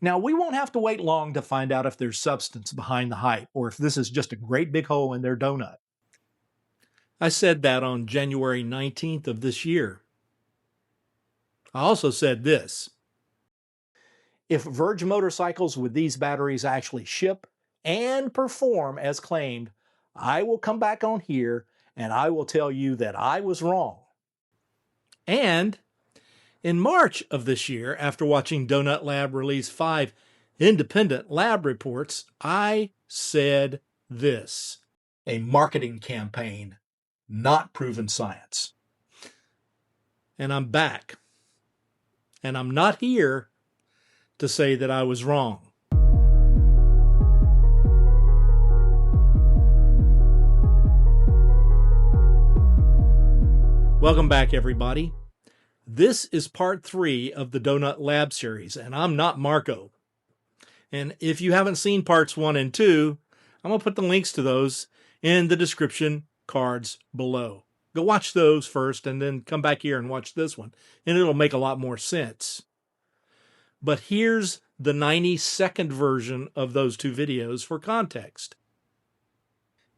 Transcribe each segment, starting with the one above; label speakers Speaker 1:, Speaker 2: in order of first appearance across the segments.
Speaker 1: Now, we won't have to wait long to find out if there's substance behind the hype or if this is just a great big hole in their donut. I said that on January 19th of this year. I also said this: if Verge motorcycles with these batteries actually ship and perform as claimed, I will come back on here and I will tell you that I was wrong. And in March of this year, after watching Donut Lab release 5 independent lab reports, I said this: a marketing campaign, not proven science. And I'm back. And I'm not here to say that I was wrong. Welcome back, everybody. This is part 3 of the Donut Lab series, and I'm not Marco. And if you haven't seen parts 1 and 2, I'm going to put the links to those in the description cards below. Go watch those first and then come back here and watch this one, and it'll make a lot more sense. But here's the 90-second version of those 2 videos for context.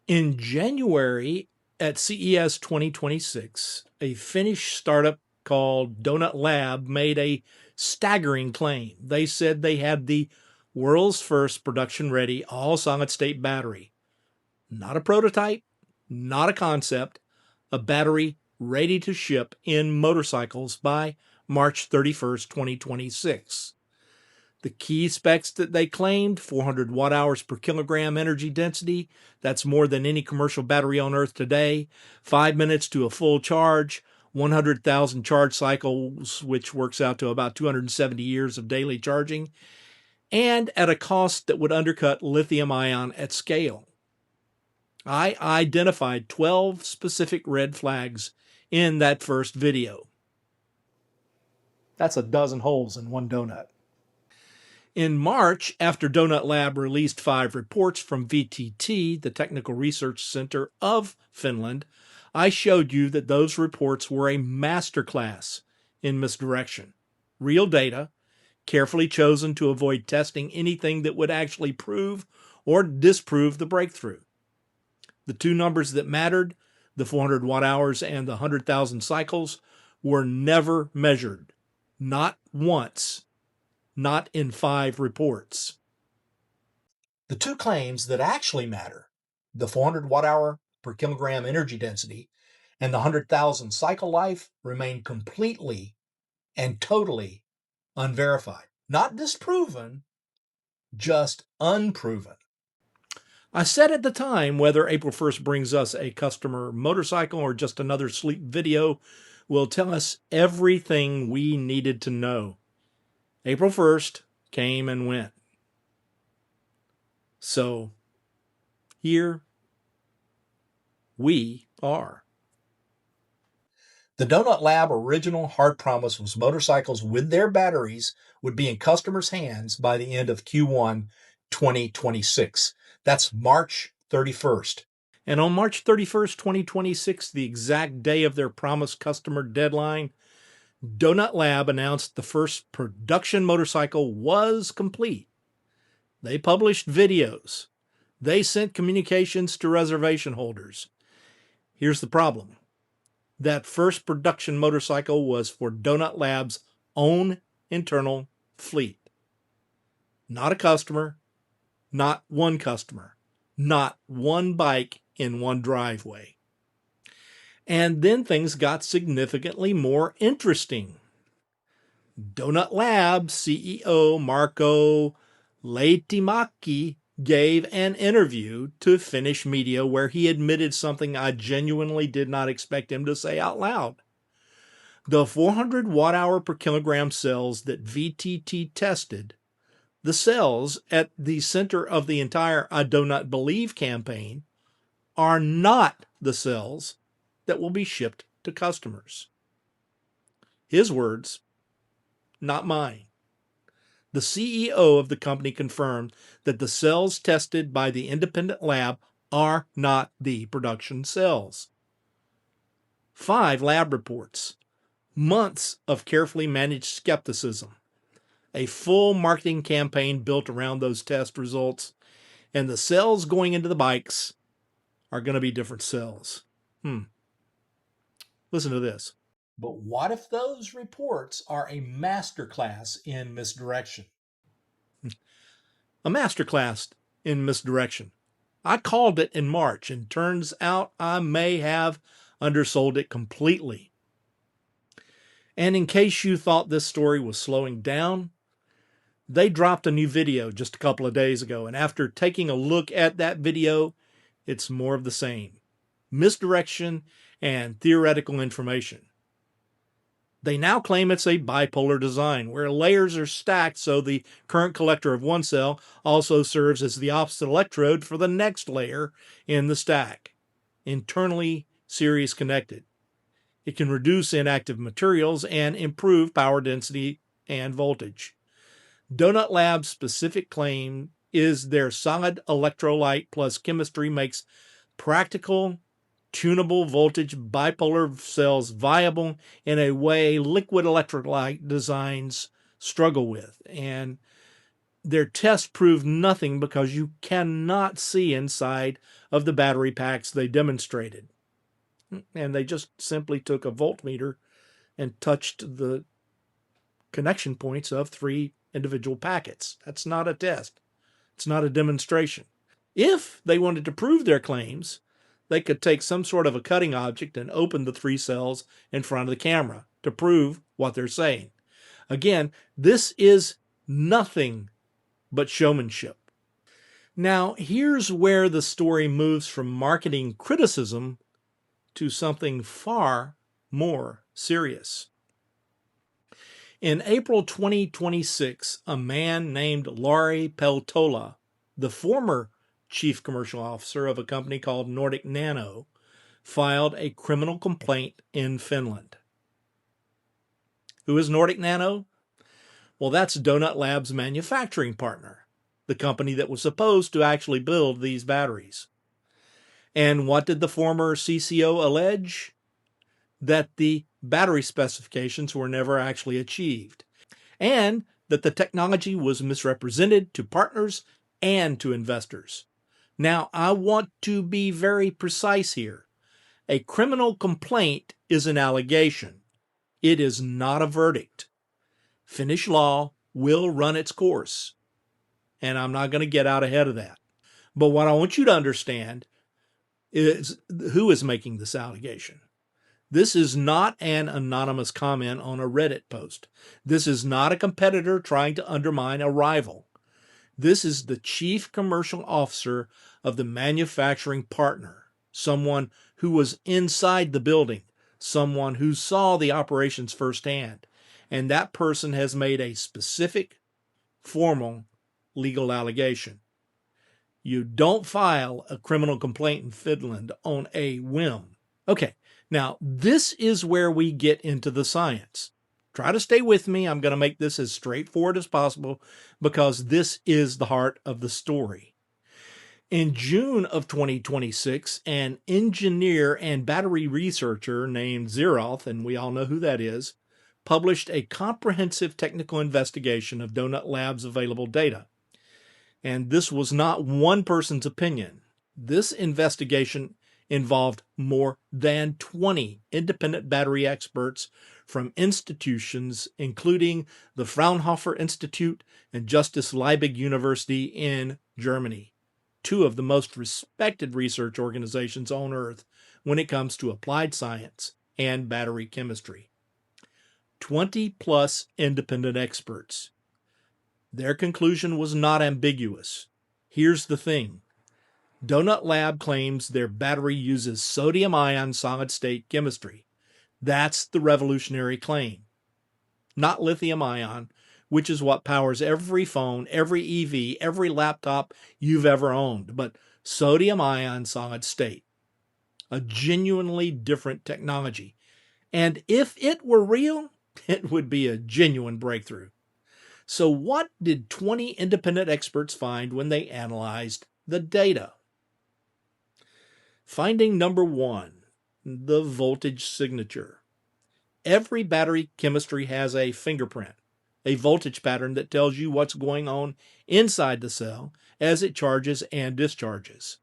Speaker 1: In January at CES 2026, a Finnish startup called Donut Lab made a staggering claim. They said they had the world's first production-ready all-solid-state battery. Not a prototype, not a concept, a battery ready to ship in motorcycles by March 31st, 2026. The key specs that they claimed: 400 watt-hours per kilogram energy density. That's more than any commercial battery on Earth today. 5 minutes to a full charge. 100,000 charge cycles, which works out to about 270 years of daily charging. And at a cost that would undercut lithium-ion at scale. I identified 12 specific red flags in that first video. That's a dozen holes in one donut. In March, after Donut Lab released 5 reports from VTT, the Technical Research Center of Finland, I showed you that those reports were a masterclass in misdirection. Real data, carefully chosen to avoid testing anything that would actually prove or disprove the breakthrough. The 2 numbers that mattered, the 400 watt-hours and the 100,000 cycles, were never measured. Not once. Not in 5 reports. The 2 claims that actually matter, the 400 watt-hour per kilogram energy density and the 100,000 cycle life, remain completely and totally unverified. Not disproven, just unproven. I said at the time, whether April 1st brings us a customer motorcycle or just another sleep video will tell us everything we needed to know. April 1st came and went. So here we are. The Donut Lab original hard promise was motorcycles with their batteries would be in customers' hands by the end of Q1 2026. That's March 31st. And on March 31st, 2026, the exact day of their promised customer deadline, Donut Lab announced the first production motorcycle was complete. They published videos. They sent communications to reservation holders. Here's the problem. That first production motorcycle was for Donut Lab's own internal fleet. Not a customer, not one customer, not one bike in one driveway. And then things got significantly more interesting. Donut Lab CEO Marco Lehtimäki gave an interview to Finnish media where he admitted something I genuinely did not expect him to say out loud. The 400 watt-hour per kilogram cells that VTT tested, the cells at the center of the entire I Do Not Believe campaign, are not the cells that will be shipped to customers. His words, not mine. The CEO of the company confirmed that the cells tested by the independent lab are not the production cells. 5 lab reports, months of carefully managed skepticism, A full marketing campaign built around those test results, and the cells going into the bikes are going to be different cells. Listen to this. But what if those reports are a masterclass in misdirection? A masterclass in misdirection. I called it in March, and turns out I may have undersold it completely. And in case you thought this story was slowing down, they dropped a new video just a couple of days ago, and after taking a look at that video, it's more of the same. Misdirection and theoretical information. They now claim it's a bipolar design, where layers are stacked so the current collector of one cell also serves as the opposite electrode for the next layer in the stack. Internally series connected. It can reduce inactive materials and improve power density and voltage. Donut Lab's specific claim is their solid electrolyte plus chemistry makes practical, tunable voltage bipolar cells viable in a way liquid electrolyte designs struggle with. And their tests proved nothing because you cannot see inside of the battery packs they demonstrated. And they just simply took a voltmeter and touched the connection points of 3 individual packets. That's not a test. It's not a demonstration. If they wanted to prove their claims, they could take some sort of a cutting object and open the 3 cells in front of the camera to prove what they're saying. Again, this is nothing but showmanship. Now, here's where the story moves from marketing criticism to something far more serious. In April 2026, a man named Lauri Peltola, the former chief commercial officer of a company called Nordic Nano, filed a criminal complaint in Finland. Who is Nordic Nano? Well, that's Donut Lab's manufacturing partner, the company that was supposed to actually build these batteries. And what did the former CCO allege? That the battery specifications were never actually achieved, and that the technology was misrepresented to partners and to investors. Now, I want to be very precise here. A criminal complaint is an allegation. It is not a verdict. Finnish law will run its course, and I'm not going to get out ahead of that. But what I want you to understand is who is making this allegation. This is not an anonymous comment on a Reddit post. This is not a competitor trying to undermine a rival. This is the chief commercial officer of the manufacturing partner, someone who was inside the building, someone who saw the operations firsthand, and that person has made a specific, formal, legal allegation. You don't file a criminal complaint in Finland on a whim. Okay, now this is where we get into the science. Try to stay with me. I'm going to make this as straightforward as possible because this is the heart of the story. In June of 2026, an engineer and battery researcher named Ziroth, and we all know who that is, published a comprehensive technical investigation of Donut Lab's available data. And this was not one person's opinion. This investigation involved more than 20 independent battery experts from institutions including the Fraunhofer Institute and Justus Liebig University in Germany, 2 of the most respected research organizations on Earth when it comes to applied science and battery chemistry. 20 plus independent experts. Their conclusion was not ambiguous. Here's the thing. Donut Lab claims their battery uses sodium-ion solid-state chemistry. That's the revolutionary claim. Not lithium-ion, which is what powers every phone, every EV, every laptop you've ever owned, but sodium-ion solid-state. A genuinely different technology. And if it were real, it would be a genuine breakthrough. So what did 20 independent experts find when they analyzed the data? Finding number 1, the voltage signature. Every battery chemistry has a fingerprint, a voltage pattern that tells you what's going on inside the cell as it charges and discharges.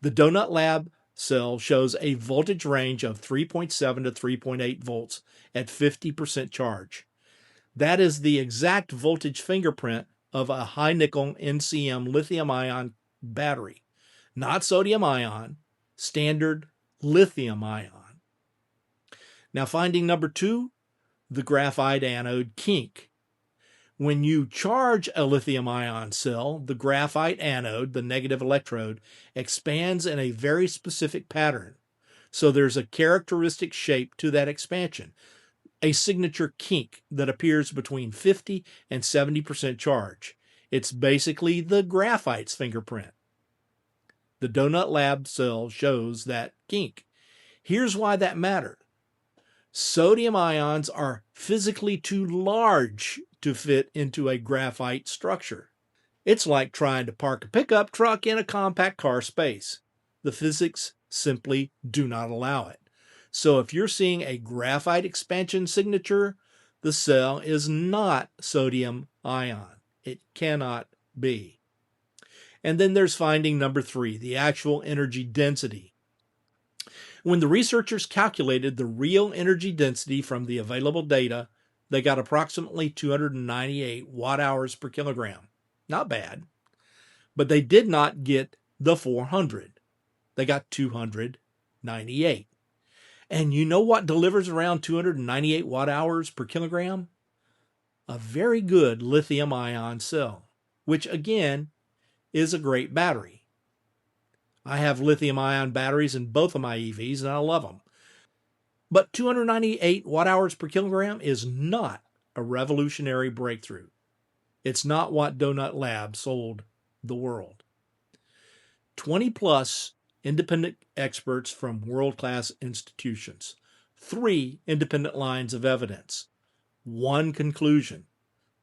Speaker 1: The Donut Lab cell shows a voltage range of 3.7 to 3.8 volts at 50% charge. That is the exact voltage fingerprint of a high nickel NCM lithium-ion battery, not sodium-ion, standard lithium-ion. Now, finding number 2, the graphite anode kink. When you charge a lithium-ion cell, the graphite anode, the negative electrode, expands in a very specific pattern. So there's a characteristic shape to that expansion, a signature kink that appears between 50 and 70% charge. It's basically the graphite's fingerprint. The Donut Lab cell shows that kink. Here's why that mattered. Sodium ions are physically too large to fit into a graphite structure. It's like trying to park a pickup truck in a compact car space. The physics simply do not allow it. So if you're seeing a graphite expansion signature, the cell is not sodium ion. It cannot be. And then there's finding number 3, the actual energy density. When the researchers calculated the real energy density from the available data, they got approximately 298 watt-hours per kilogram. Not bad. But they did not get the 400. They got 298. And you know what delivers around 298 watt-hours per kilogram? A very good lithium-ion cell, which again is a great battery. I have lithium-ion batteries in both of my EVs, and I love them. But 298 watt-hours per kilogram is not a revolutionary breakthrough. It's not what Donut Lab sold the world. 20-plus independent experts from world-class institutions. 3 independent lines of evidence. 1 conclusion.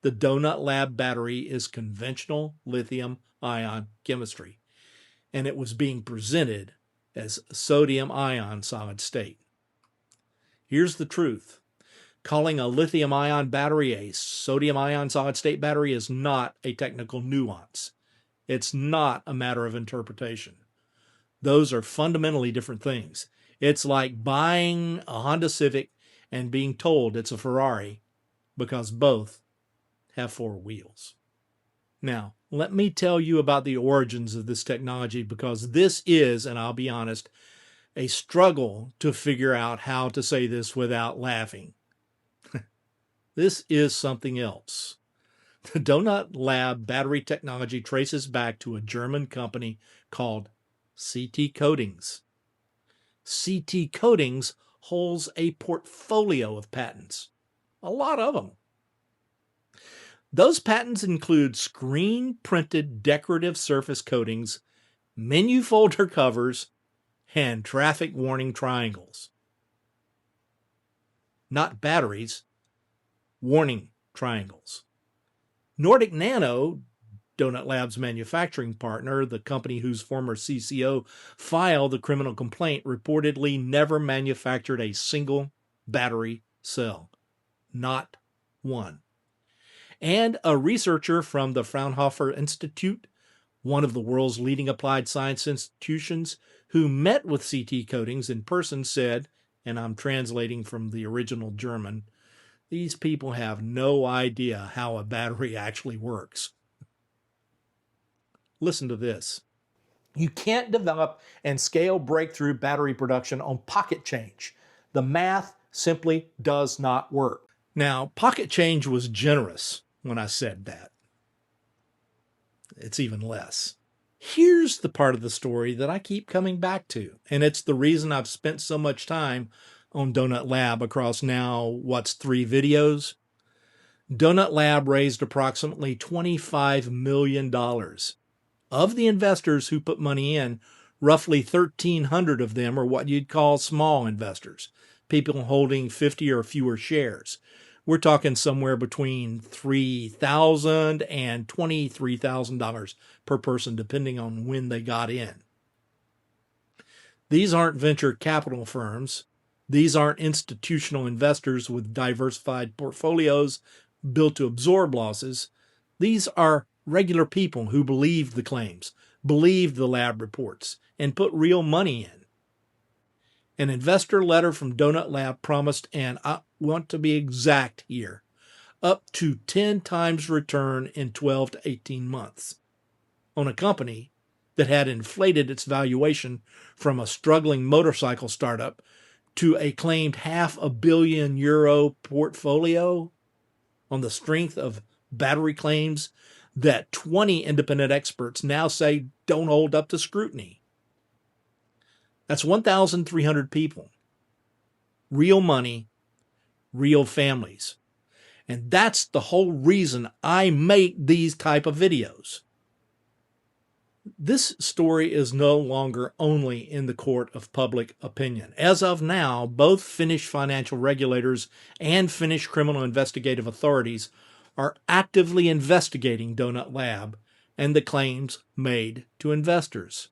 Speaker 1: The Donut Lab battery is conventional lithium-ion chemistry, and it was being presented as sodium-ion solid state. Here's the truth. Calling a lithium-ion battery a sodium-ion solid-state battery is not a technical nuance. It's not a matter of interpretation. Those are fundamentally different things. It's like buying a Honda Civic and being told it's a Ferrari because both have 4 wheels. Now, let me tell you about the origins of this technology, because this is, and I'll be honest, a struggle to figure out how to say this without laughing. This is something else. The Donut Lab battery technology traces back to a German company called CT Coatings. CT Coatings holds a portfolio of patents, a lot of them. Those patents include screen-printed decorative surface coatings, menu folder covers, and traffic warning triangles. Not batteries, warning triangles. Nordic Nano, Donut Lab's manufacturing partner, the company whose former CCO filed the criminal complaint, reportedly never manufactured a single battery cell. Not one. And a researcher from the Fraunhofer Institute, one of the world's leading applied science institutions, who met with CT Coatings in person said, and I'm translating from the original German, "These people have no idea how a battery actually works." Listen to this. You can't develop and scale breakthrough battery production on pocket change. The math simply does not work. Now, pocket change was generous when I said that. It's even less. Here's the part of the story that I keep coming back to, and it's the reason I've spent so much time on Donut Lab across now, 3 videos? Donut Lab raised approximately $25 million. Of the investors who put money in, roughly 1,300 of them are what you'd call small investors, people holding 50 or fewer shares. We're talking somewhere between $3,000 and $23,000 per person, depending on when they got in. These aren't venture capital firms. These aren't institutional investors with diversified portfolios built to absorb losses. These are regular people who believed the claims, believed the lab reports, and put real money in. An investor letter from Donut Lab promised, and I want to be exact here, up to 10 times return in 12 to 18 months on a company that had inflated its valuation from a struggling motorcycle startup to a claimed €500 million portfolio on the strength of battery claims that 20 independent experts now say don't hold up to scrutiny. That's 1,300 people. Real money, real families. And that's the whole reason I make these type of videos. This story is no longer only in the court of public opinion. As of now, both Finnish financial regulators and Finnish criminal investigative authorities are actively investigating Donut Lab and the claims made to investors.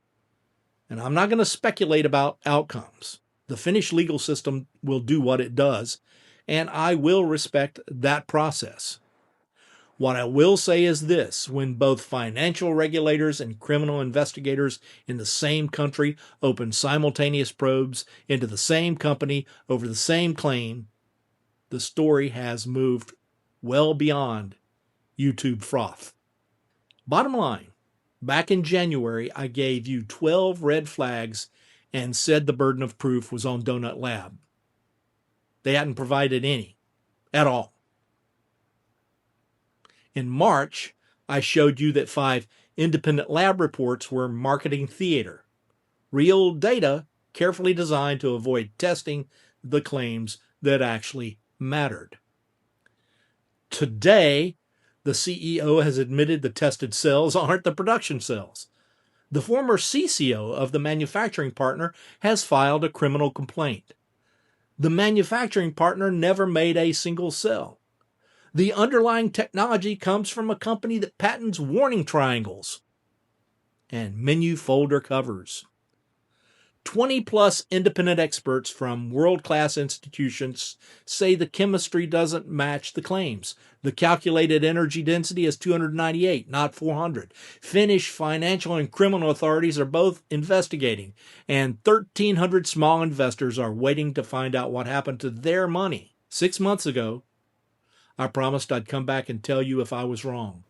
Speaker 1: And I'm not going to speculate about outcomes. The Finnish legal system will do what it does, and I will respect that process. What I will say is this: when both financial regulators and criminal investigators in the same country open simultaneous probes into the same company over the same claim, the story has moved well beyond YouTube froth. Bottom line, back in January, I gave you 12 red flags and said the burden of proof was on Donut Lab. They hadn't provided any at all. In March, I showed you that 5 independent lab reports were marketing theater, real data carefully designed to avoid testing the claims that actually mattered. Today, the CEO has admitted the tested cells aren't the production cells. The former CCO of the manufacturing partner has filed a criminal complaint. The manufacturing partner never made a single cell. The underlying technology comes from a company that patents warning triangles and menu folder covers. 20-plus independent experts from world-class institutions say the chemistry doesn't match the claims. The calculated energy density is 298, not 400. Finnish financial and criminal authorities are both investigating, and 1,300 small investors are waiting to find out what happened to their money. 6 months ago, I promised I'd come back and tell you if I was wrong.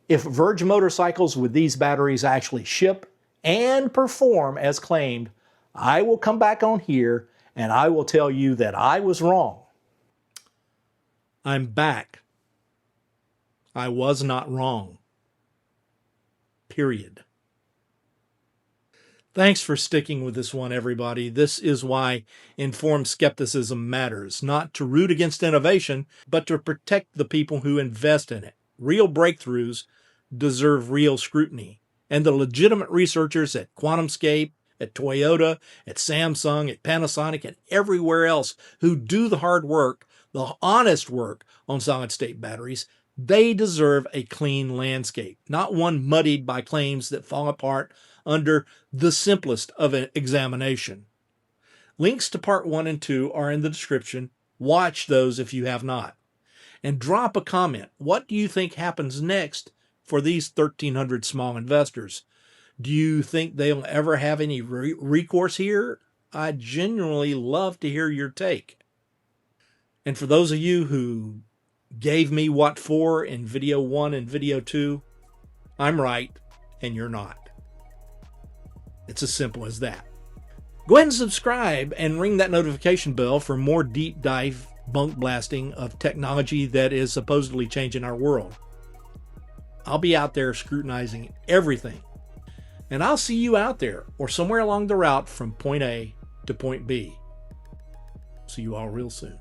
Speaker 1: If Verge motorcycles with these batteries actually ship and perform as claimed, I will come back on here and I will tell you that I was wrong. I'm back. I was not wrong. Period. Thanks for sticking with this one, everybody. This is why informed skepticism matters, not to root against innovation, but to protect the people who invest in it. Real breakthroughs deserve real scrutiny, and the legitimate researchers at QuantumScape, at Toyota, at Samsung, at Panasonic, and everywhere else who do the hard work, the honest work on solid-state batteries, they deserve a clean landscape, not one muddied by claims that fall apart under the simplest of an examination. Links to part 1 and 2 are in the description. Watch those if you have not. And drop a comment. What do you think happens next for these 1,300 small investors? Do you think they'll ever have any recourse here? I'd genuinely love to hear your take. And for those of you who gave me what for in video 1 and video 2, I'm right and you're not. It's as simple as that. Go ahead and subscribe and ring that notification bell for more deep dive bunk blasting of technology that is supposedly changing our world. I'll be out there scrutinizing everything. And I'll see you out there or somewhere along the route from point A to point B. See you all real soon.